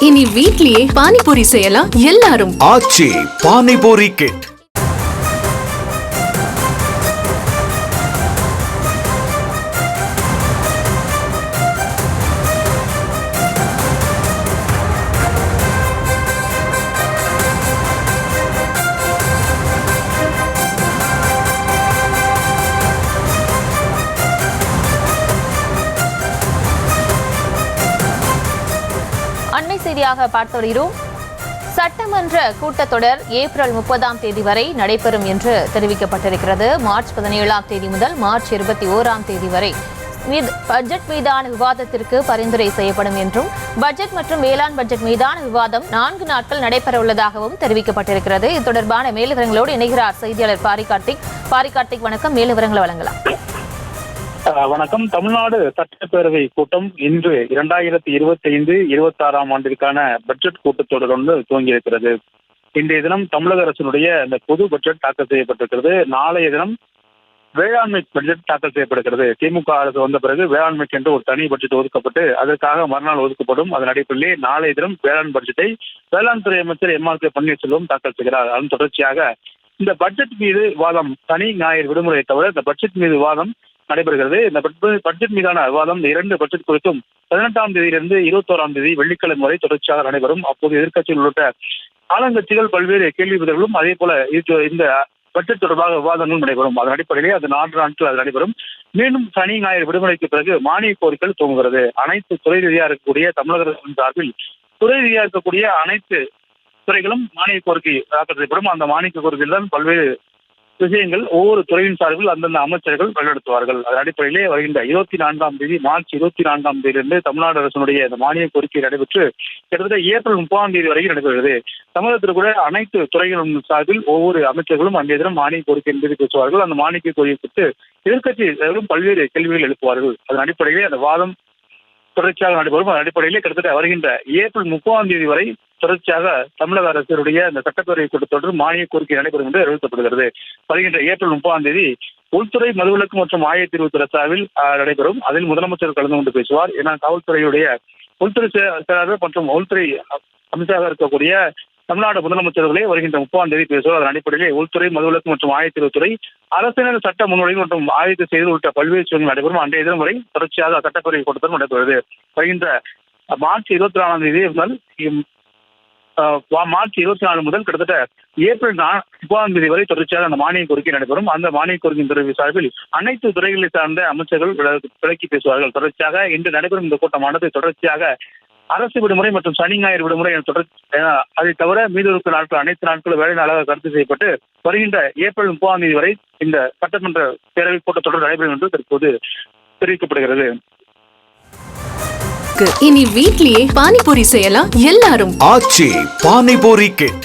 இனி வீட்லயே பானிபூரி செய்யலாம் எல்லாரும். ஆச்சி பானிபூரி கிட். அண்மை செய்தியாக பார்த்து வருகிறோம். சட்டமன்ற கூட்டத்தொடர் ஏப்ரல் 30ஆம் தேதி வரை நடைபெறும் என்று தெரிவிக்கப்பட்டிருக்கிறது. மார்ச் 17ஆம் தேதி முதல் மார்ச் 21ஆம் தேதி வரை பட்ஜெட் மீதான விவாதத்திற்கு பரிந்துரை செய்யப்படும் என்றும் பட்ஜெட் மற்றும் வேளாண் பட்ஜெட் மீதான விவாதம் 4 நாட்கள் நடைபெற உள்ளதாகவும் தெரிவிக்கப்பட்டிருக்கிறது. இது தொடர்பான மேல்விவரங்களோடு இணைகிறார் செய்தியாளர் பாரிகார்த்திக். வணக்கம், மேல்விவரங்களை வழங்கலாம். வணக்கம். தமிழ்நாடு சட்டப்பேரவை கூட்டம் இன்று 2025-26ஆம் ஆண்டிற்கான பட்ஜெட் கூட்டத்தொடர் துவங்கி இருக்கிறது. இன்றைய தினம் தமிழக அரசினுடைய இந்த பொது பட்ஜெட் தாக்கல் செய்யப்பட்டிருக்கிறது. நாளைய தினம் வேளாண்மை பட்ஜெட் தாக்கல் செய்யப்படுகிறது. திமுக அரசு வந்த பிறகு வேளாண்மைக்கு என்று ஒரு தனி பட்ஜெட் ஒதுக்கப்பட்டு அதற்காக மறுநாள் ஒதுக்கப்படும். அதன் அடிப்படையிலே நாளைய தினம் வேளாண் பட்ஜெட்டை வேளாண் துறை அமைச்சர் எம்.ஆர்.கே. பன்னீர்செல்வம் தாக்கல் செய்கிறார். அதன் தொடர்ச்சியாக இந்த பட்ஜெட் மீது விவாதம் சனி ஞாயிறு விடுமுறையை தவிர இந்த பட்ஜெட் மீது விவாதம் நடைபெறுகிறது. இந்த பட்ஜெட் மீதான விவாதம் இந்த 2 பட்ஜெட் குறித்தும் 18ஆம் தேதியிலிருந்து 21ஆம் தேதி வெள்ளிக்கிழமை வரை தொடர்ச்சியாக நடைபெறும். அப்போது எதிர்க்கட்சிகள் உள்ளிட்ட ஆளுங்கட்சிகள் பல்வேறு கேள்வி பதில்களும் அதே போல இந்த பட்ஜெட் தொடர்பாக விவாதங்களும் நடைபெறும். அதன் அடிப்படையிலே அது 4 நாட்கள் அது நடைபெறும். மீண்டும் சனி ஞாயிறு விடுமுறைக்கு பிறகு மானிய கோரிக்கைகள் துவங்குகிறது. அனைத்து துறை ரீதியாக இருக்கக்கூடிய தமிழக அரசின் சார்பில் துறை ரீதியாக இருக்கக்கூடிய அனைத்து துறைகளும் மானிய கோரிக்கை தாக்கல் செய்யப்படும். அந்த மானிய கோரிக்கையில் தான் பல்வேறு விஷயங்கள் ஒவ்வொரு துறையின் சார்பில் அந்தந்த அமைச்சர்கள் வழிநடத்துவார்கள். அதன் அடிப்படையிலே வருகின்ற 24ஆம் தேதி மார்ச் 24ஆம் தேதியிலிருந்து தமிழ்நாடு அரசினுடைய இந்த மானிய கோரிக்கை நடைபெற்று கிட்டத்தட்ட ஏப்ரல் 30ஆம் தேதி வரைக்கும் நடைபெறுகிறது. தமிழகத்தில் கூட அனைத்து துறைகளின் சார்பில் ஒவ்வொரு அமைச்சர்களும் அன்றைய தினம் மானிய கோரிக்கை என்பதை பேசுவார்கள். அந்த மானிய கோரிக்கை குறித்து எதிர்க்கட்சிகளும் பல்வேறு கேள்விகள் எழுப்புவார்கள். அதன் அடிப்படையிலே அந்த வாதம் தொடர்ச்சியாக நடைபெறும். அதன் அடிப்படையிலே கிட்டத்தட்ட வருகின்ற ஏப்ரல் 30ஆம் தேதி வரை தொடர்ச்சியாக தமிழக அரசுடைய இந்த சட்டப்பேரவை கூட்டத்தொடர் மானிய கோரிக்கை நடைபெறும் என்று அறிவிக்கப்படுகிறது. வருகின்ற ஏப்ரல் 30ஆம் தேதி உள்துறை மதுவிலக்கு மற்றும் ஆயத்தீர்வுத்துறை சார்பில் நடைபெறும். அதில் முதலமைச்சர் கலந்து கொண்டு பேசுவார். ஏன்னா காவல்துறையுடைய உள்துறை செயலாளர் மற்றும் உள்துறை அமைச்சராக இருக்கக்கூடிய தமிழ்நாடு முதலமைச்சர்களே வருகின்ற 30ஆம் தேதி பேசுவார். அதன் அடிப்படையிலே உள்துறை மதுவிலக்கு மற்றும் ஆயத்தீர்வுத்துறை அரசினர் சட்ட முன்வடிவு மற்றும் ஆயத்த செய்து உள்ளிட்ட பல்வேறு விஷயங்கள் நடைபெறும். அன்றைய தினம் வரை தொடர்ச்சியாக சட்டப்பேரவை கூட்டத்தொடர் நடைபெறுகிறது. வருகின்ற மார்ச் 24ஆம் தேதி முதல் மார்ச் 24 முதல் கிட்டத்தட்ட ஏப்ரல் 30ஆம் தேதி வரை தொடர்ச்சியாக அந்த மானிய கோரிக்கை நடைபெறும். அந்த மானிய கோரிக்கை துறை சார்பில் அனைத்து துறைகளை சார்ந்த அமைச்சர்கள் விளக்கி பேசுவார்கள். தொடர்ச்சியாக இன்று நடைபெறும் இந்த கூட்டமானது தொடர்ச்சியாக அரசு விடுமுறை மற்றும் சனி ஞாயிறு விடுமுறை அதை தவிர மீதொரு நாட்கள் அனைத்து நாட்களும் வேலை நாளாக கருத்து செய்யப்பட்டு வருகின்ற ஏப்ரல் 30ஆம் தேதி வரை இந்த சட்டமன்ற பேரவை கூட்டத்தொடர் நடைபெறும் என்று தற்போது தெரிவிக்கப்படுகிறது. இனி வீட்லயே பானிபூரி செய்யலாம் எல்லாரும். ஆச்சி பானிபூரி கிட்.